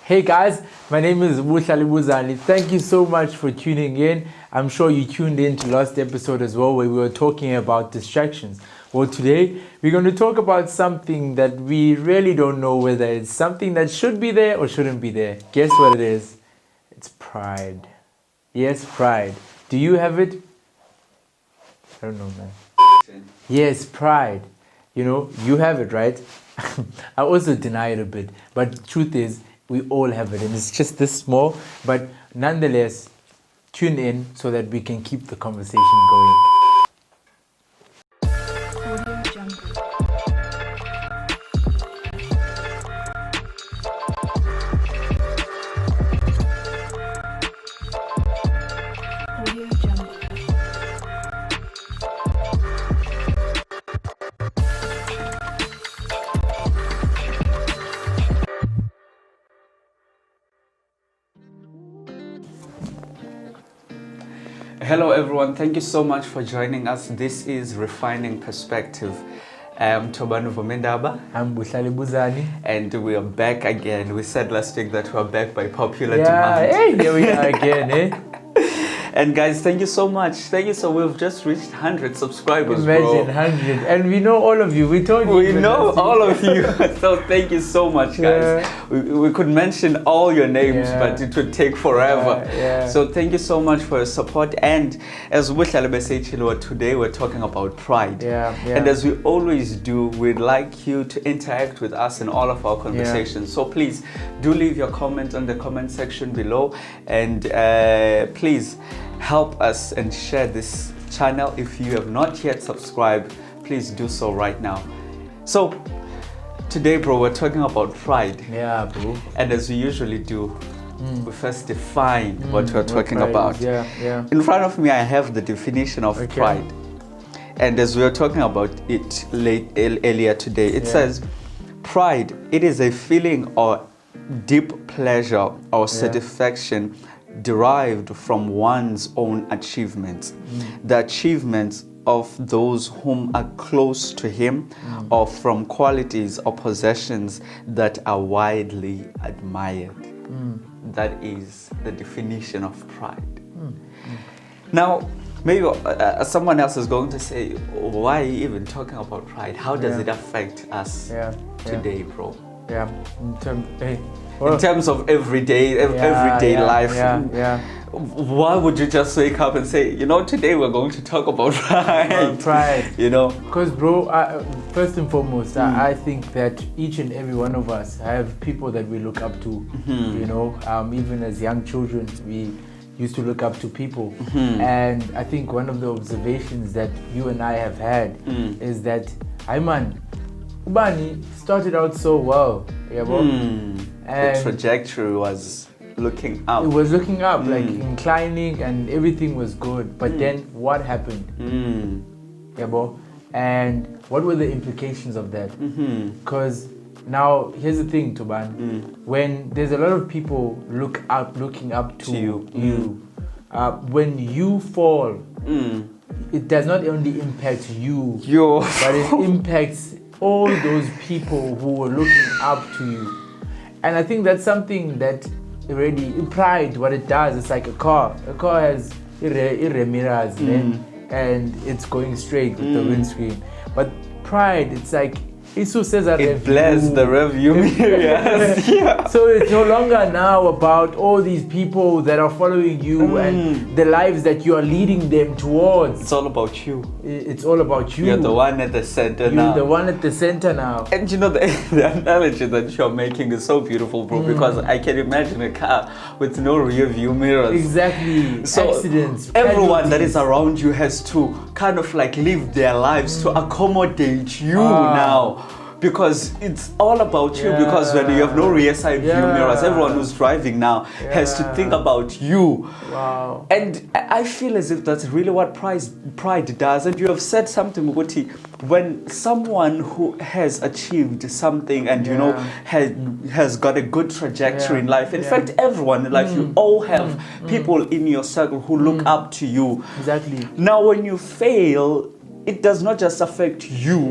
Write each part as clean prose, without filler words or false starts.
Hey guys, my name is Bazothin'abantu. Thank you so much for tuning in. I'm sure you tuned in to last episode as well where we were talking about distractions. Well, today we're going to talk about something that we really don't know whether it's something that should be there or shouldn't be there. Guess what it is? It's pride. Yes, pride. Do you have it? I don't know, man. Yes, pride. You know, you have it, right? I also deny it a bit, but truth is, we all have it, and it's just this small. But nonetheless, tune in so that we can keep the conversation going. Hello everyone, thank you so much for joining us. This is Refining Perspective. I'm Bazothin'abantu. I'm Bazothin'abantu. And we are back again. We said last week that we are back by popular demand. Hey, here we are again, eh? And guys, thank you so much. Thank you. So we've just reached 100 subscribers, Imagine 100. And we know all of you. We told you. We know all of you. So thank you so much, guys. Yeah. We could mention all your names, but it would take forever. Yeah. So thank you so much for your support. And as Bazothin'abantu, today we're talking about pride. And as we always do, we'd like you to interact with us in all of our conversations. So please do leave your comment on the comment section below. And please help us and share this channel. If you have not yet subscribed, please do so right now. So today, bro, we're talking about pride. Yeah, bro. And as we usually do, we first define what we're talking about. In front of me, I have the definition of pride. And as we were talking about it earlier today, it says, pride, it is a feeling or deep pleasure or satisfaction derived from one's own achievements, the achievements of those whom are close to him, or from qualities or possessions that are widely admired. That is the definition of pride. Now, maybe someone else is going to say, why are you even talking about pride? How does it affect us today, bro? In terms of everyday life, why would you just wake up and say, you know, today we're going to talk about pride? Pride. You know? Because, bro, first and foremost, I think that each and every one of us have people that we look up to. You know, even as young children, we used to look up to people. And I think one of the observations that you and I have had is that, Ubani started out so well. And the trajectory was looking up. It was looking up, like inclining, and everything was good. But then what happened? And what were the implications of that? Because now, here's the thing, Tuban. When there's a lot of people looking up to you, when you fall, it does not only impact you, but it impacts all those people who were looking up to you. And I think that's something that already, pride, what it does, it's like a car. A car has mirrors, and it's going straight with the windscreen. But pride, it's like, it blends the review mirrors. So it's no longer now about all these people that are following you and the lives that you are leading them towards. It's all about you. It's all about you. You're the one at the center now. You're the one at the center now. And you know, the analogy that you're making is so beautiful, bro, because I can imagine a car with no rear view mirrors. Exactly. So accidents. Everyone that is around you has to kind of like live their lives to accommodate you now. Because it's all about you, because when you have no rear side view mirrors, everyone who's driving now has to think about you. Wow. And I feel as if that's really what pride does. And you have said something, Muguti, when someone who has achieved something and you know has got a good trajectory in life, in fact everyone in life, you all have people in your circle who look up to you. Exactly. Now when you fail, it does not just affect you,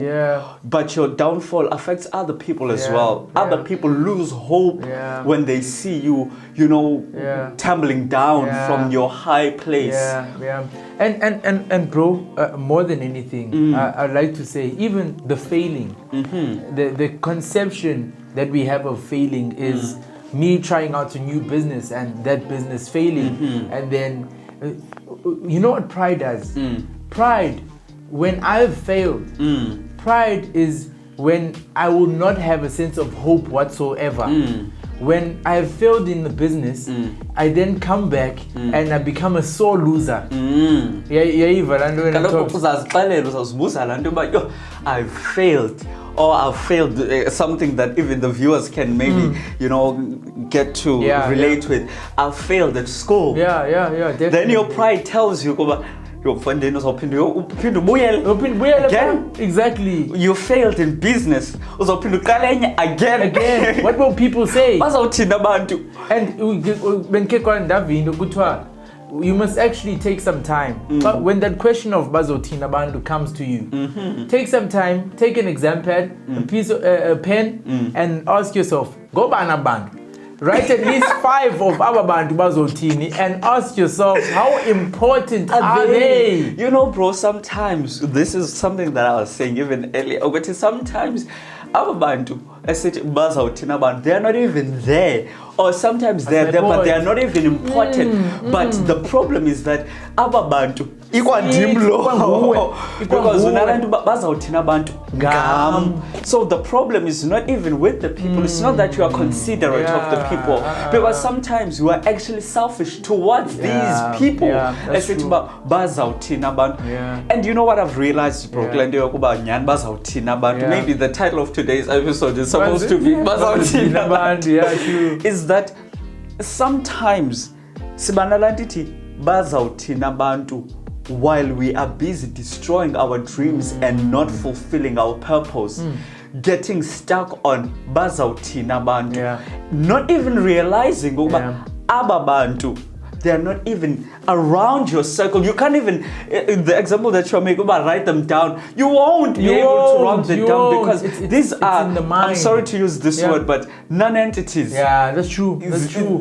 but your downfall affects other people as well. Other people lose hope when they see you, tumbling down from your high place. And bro, more than anything, I'd like to say, even the failing, the conception that we have of failing is me trying out a new business and that business failing, and then you know what pride does? Pride, when I've failed, pride is when I will not have a sense of hope whatsoever. When I have failed in the business, I then come back and I become a sore loser. I've failed. Or I've failed, something that even the viewers can maybe, get to relate with. I've failed at school. Definitely. Then your pride tells you, again, exactly. You failed in business. Again. What will people say? Bazothin'abantu. And you must actually take some time. But when that question of Bazothin'abantu comes to you, take some time, take an exam pad, a pen, and ask yourself, go banabantu. Write at least 5 of Ababantu Bazothini and ask yourself, how important are they? Bro, sometimes, this is something that I was saying even earlier, but sometimes Ababantu, Bazothin'abantu, they are not even there. Or sometimes they're there, but they are not even important. But the problem is that Ababantu, so the problem is not even with the people. It's not that you are considerate of the people, because sometimes you are actually selfish towards these people. That's true. And you know what I've realized, Brooklyn? Maybe the title of today's episode is supposed to be Bazothin'abantu. Is that sometimes Bazothin'abantu, while we are busy destroying our dreams and not fulfilling our purpose, getting stuck on Bazothin'abantu, not even realizing Ababantu, they are not even around your circle. You can't even, the example that you're making about write them down, you won't be able to write them down, because these are, in the mind. I'm sorry to use this word, but non-entities. Yeah, that's true.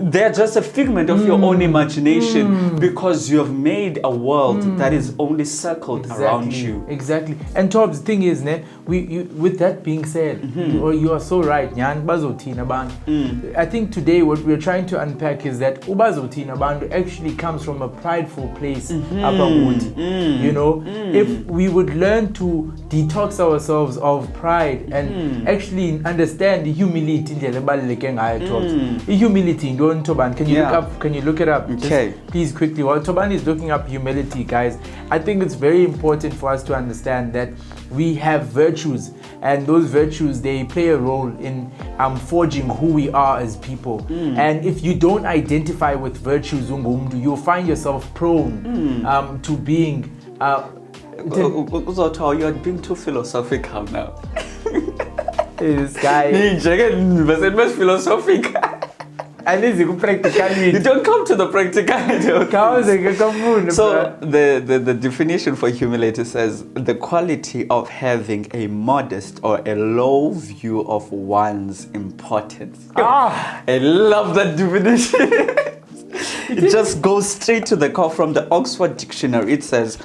They're just a figment of your own imagination, because you have made a world that is only circled around you. Exactly. And Tobbs, the thing is, with that being said, you are so right. I think today what we're trying to unpack is that Bazothin'abantu actually comes from a prideful place. If we would learn to detox ourselves of pride and actually understand the humility. Humility, can you look it up? Okay. Just please quickly, while Toban is looking up humility, guys, I think it's very important for us to understand that we have virtues, and those virtues, they play a role in forging who we are as people. And if you don't identify with virtues, you'll find yourself prone to being you're being too philosophical now. This guy philosophical. At least you practicality. You don't come to the practicality. So the definition for humility says the quality of having a modest or a low view of one's importance. I love that definition. It just goes straight to the core. From the Oxford Dictionary, it says,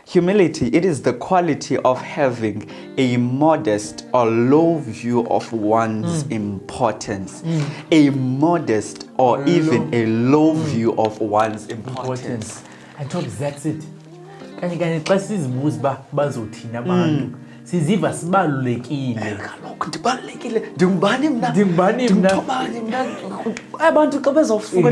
humility, it is the quality of having a modest or low view of one's importance. A modest or even a low view of one's importance. And Tobbs, that's it. Bazothin'abantu. Siziva sibalulekile. Ndingubani mna abantu xa bezofunda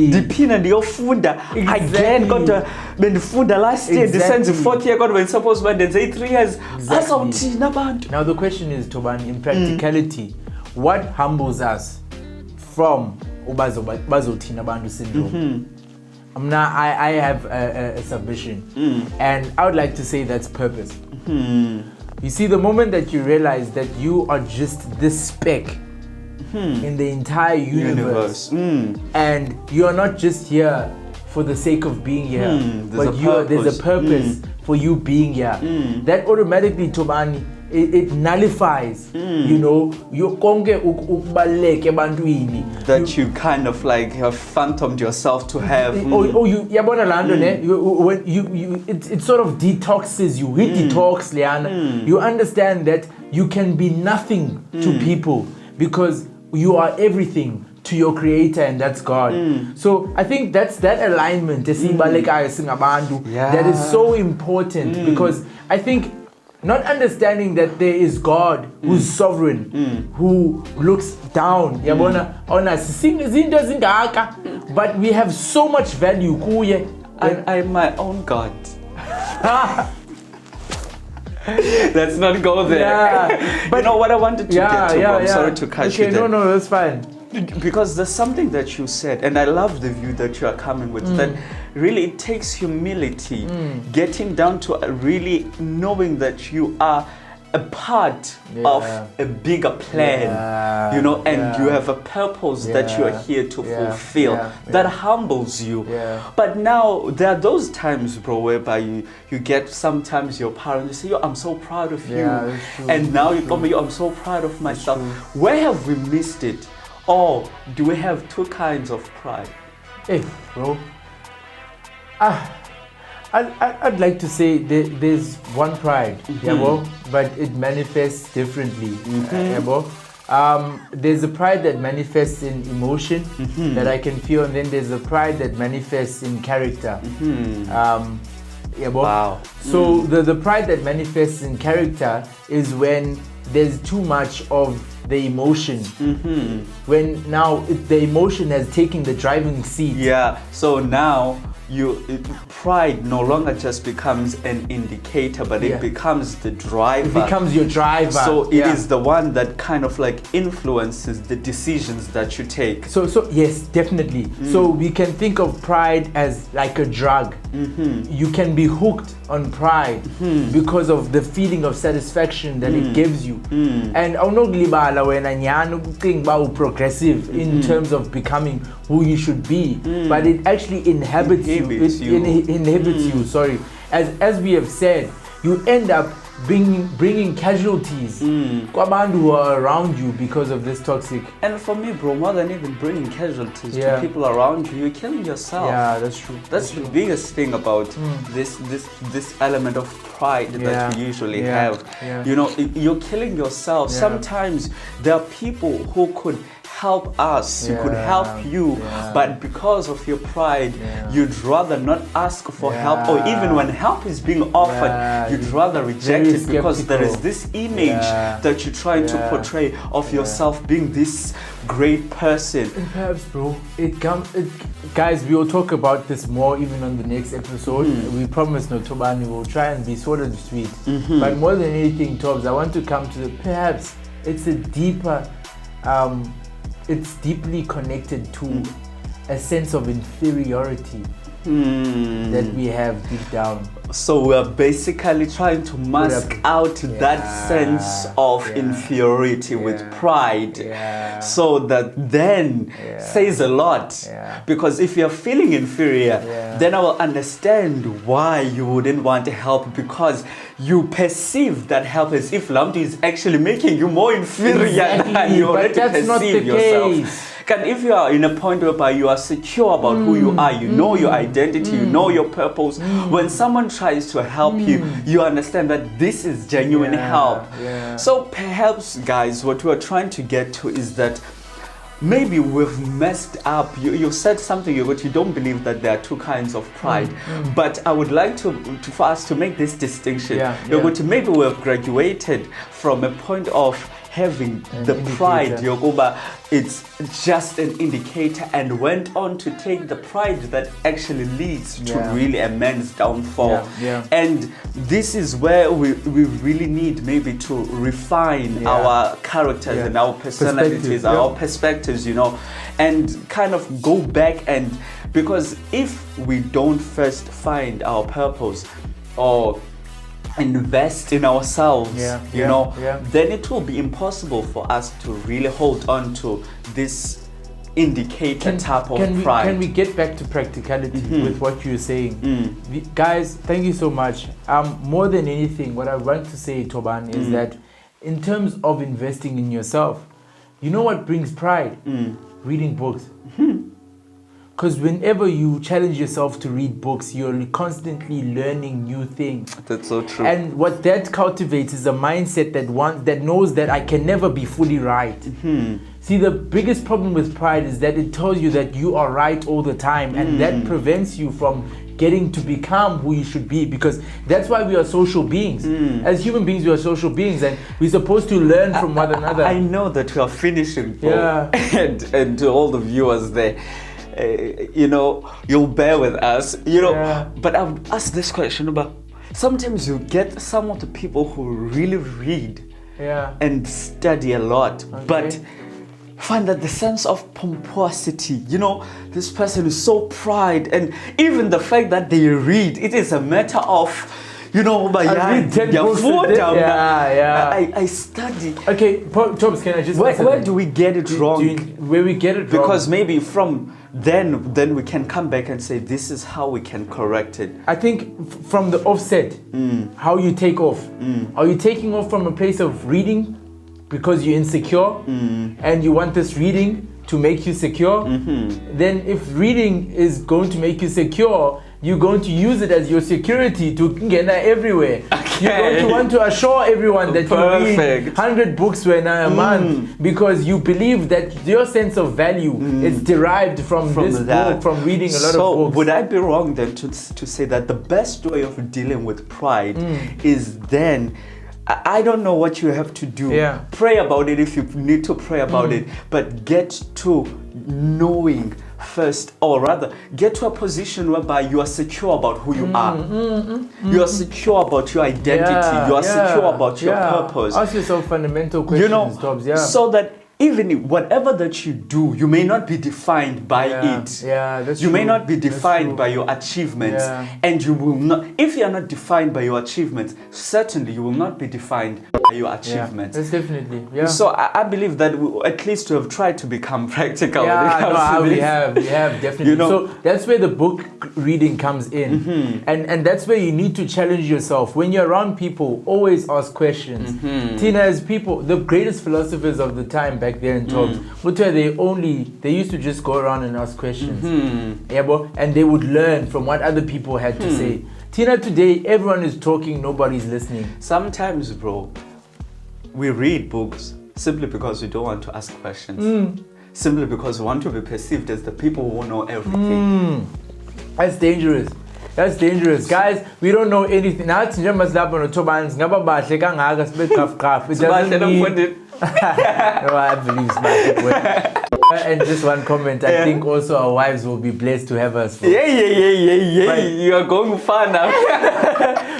ndiphinde ndiyofunda again, kodwa bendifunda last year ndisenza i4th year, kodwa bendisappose uba ndenze i3 years. Bazawuthini abantu? Now the question is, Toban, in practicality, what humbles us from Bazothin'abantu syndrome? I have a submission, and I would like to say that's purpose. You see, the moment that you realize that you are just this speck in the entire universe, and you are not just here for the sake of being here, but there's a purpose for you being here. That automatically, Tobani, it nullifies, you know, that you kind of like have phantomed yourself to have. It sort of detoxes you. Detox, Liana. You understand that you can be nothing to people because you are everything to your creator, and that's God. So I think that's that alignment that is so important, because I think not understanding that there is God who's sovereign, who looks down on us, but we have so much value. I'm my own God. Let's not go there. Yeah, but you know what I wanted to get to? I'm sorry to cut you there. No, that's fine. Because there's something that you said, and I love the view that you are coming with, that really it takes humility, getting down to really knowing that you are a part of a bigger plan, you know, and you have a purpose that you are here to fulfill, that humbles you. But now there are those times, bro, whereby you get sometimes your parents say, yo, I'm so proud of you, and now you come, yo, I'm so proud of myself. Where have we missed it? Or do we have two kinds of pride? Hey, bro. I'd like to say there's one pride, but it manifests differently. There's a pride that manifests in emotion that I can feel, and then there's a pride that manifests in character. Wow. So the pride that manifests in character is when there's too much of the emotion, when now the emotion has taken the driving seat. So now pride no longer just becomes an indicator, but it becomes the driver. It becomes your driver. So it is the one that kind of like influences the decisions that you take. So yes, definitely. So we can think of pride as like a drug. You can be hooked on pride because of the feeling of satisfaction that it gives you. And progressive in terms of becoming who you should be, but it actually inhibits you. As we have said, you end up bringing casualties kwabantu who are around you because of this toxic. And for me, bro, more than even bringing casualties to people around you, you're killing yourself. Yeah, that's true. That's the biggest thing about this element of pride that we usually have. You know, you're killing yourself. Sometimes there are people who could help us, who could help you, but because of your pride, you'd rather not ask for help, or even when help is being offered, you'd rather reject it because there is this image that you're trying to portray of yourself being this great person. And perhaps, bro, guys, we will talk about this more even on the next episode. We promise, no, Tobani will try and be sort of sweet. But more than anything, Tobs, I want to come to perhaps it's a deeper, it's deeply connected to a sense of inferiority that we have deep down. So we're basically trying to mask out that sense of inferiority with pride, so that then says a lot. Because if you're feeling inferior, then I will understand why you wouldn't want to help, because you perceive that help as if Lamdi is actually making you more inferior than you already perceive yourself. And if you are in a point whereby you are secure about who you are, you know your identity, you know your purpose, when someone tries to help you, you understand that this is genuine help. So perhaps, guys, what we're trying to get to is that maybe we've messed up. You said something but you don't believe that there are two kinds of pride. But I would like for us to make this distinction. Maybe we've graduated from a point of having the pride, Yokoba, it's just an indicator, and went on to take the pride that actually leads to really a man's downfall. And this is where we really need maybe to refine our characters and our personalities, our perspectives, you know, and kind of go back, and because if we don't first find our purpose or invest in ourselves, you know, then it will be impossible for us to really hold on to this indicator type of pride. Can we get back to practicality with what you're saying? Guys, thank you so much. More than anything, what I want to say, Toban, is that in terms of investing in yourself, you know what brings pride? Reading books. Because whenever you challenge yourself to read books, you're constantly learning new things. That's so true. And what that cultivates is a mindset that knows that I can never be fully right. See, the biggest problem with pride is that it tells you that you are right all the time, and that prevents you from getting to become who you should be, because that's why we are social beings. As human beings, we are social beings, and we're supposed to learn from one another. I know that we are finishing, Paul, and to all the viewers there. You'll bear with us, but I would ask this question about, sometimes you get some of the people who really read and study a lot, but find that the sense of pomposity, this person is so pride, and even the fact that they read, it is a matter of, I read 10 books I study. Okay, Thomas, can I just where do we get it wrong? Where we get it wrong? Because maybe from then we can come back and say, this is how we can correct it. I think from the offset, how you take off. Are you taking off from a place of reading because you're insecure and you want this reading to make you secure? Then if reading is going to make you secure, you're going to use it as your security to get everywhere. You're going to want to assure everyone that you read 100 books a month, because you believe that your sense of value is derived from this book, from reading a lot of books. So would I be wrong then to say that the best way of dealing with pride is then, I don't know what you have to do. Pray about it if you need to pray about it, but get to knowing first, or rather get to a position whereby you are secure about who you are. You are secure about your identity. You are secure about your purpose. Ask yourself fundamental questions, so that even whatever that you do, you may not be defined by it. That's you true. may not be defined by your achievements, and you will not. If you are not defined by your achievements, certainly you will not be defined by your achievements. That's definitely. So I believe that at least we have tried to become practical. We have definitely. So that's where the book reading comes in, and that's where you need to challenge yourself. When you're around people, always ask questions. Tina, as people, the greatest philosophers of the time back there in Togs, they used to just go around and ask questions. And they would learn from what other people had to say. Tina, today everyone is talking, nobody's listening. Sometimes, bro, we read books simply because we don't want to ask questions. Simply because we want to be perceived as the people who know everything. That's dangerous. That's dangerous. Guys, we don't know anything. Now it's just lapho no Tobans ngaba bahle kangaka sibe graph. It doesn't mean no, I believe smart. And just one comment, I think also our wives will be blessed to have us. You are going far now.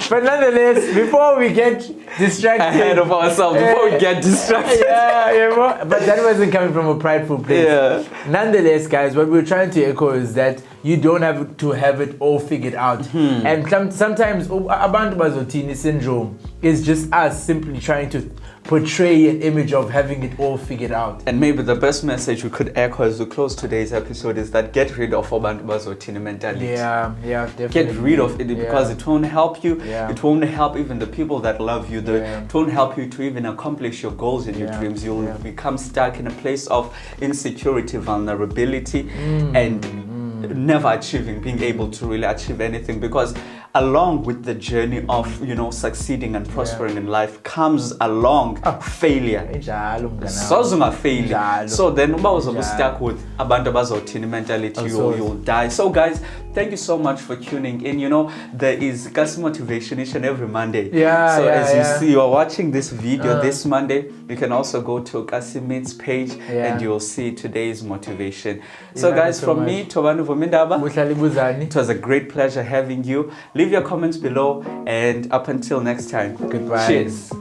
But nonetheless, before we get distracted ahead of ourselves, before we get distracted. But that wasn't coming from a prideful place. Nonetheless, guys, what we're trying to echo is that you don't have to have it all figured out. And sometimes Abantu Bazotini syndrome is just us simply trying to portray an image of having it all figured out. And maybe the best message we could echo as we close today's episode is that get rid of Abantu Bazotini mentality. Definitely. Get rid of it because it won't help you. It won't help even the people that love you. It won't help you to even accomplish your goals and your dreams. You'll become stuck in a place of insecurity, vulnerability, and never being able to really achieve anything, because along with the journey of succeeding and prospering in life comes along failure. So then uba stuck with Abantu Bazotini mentality, you'll die. So guys, thank you so much for tuning in. There is Kasi Motivation each and every Monday. As you see, you are watching this video this Monday, you can also go to Kasi Meets page and you'll see today's motivation. So guys, from me, Tobanu Vomindaba, it was a great pleasure having you. Leave your comments below, and up until next time. Goodbye. Cheers.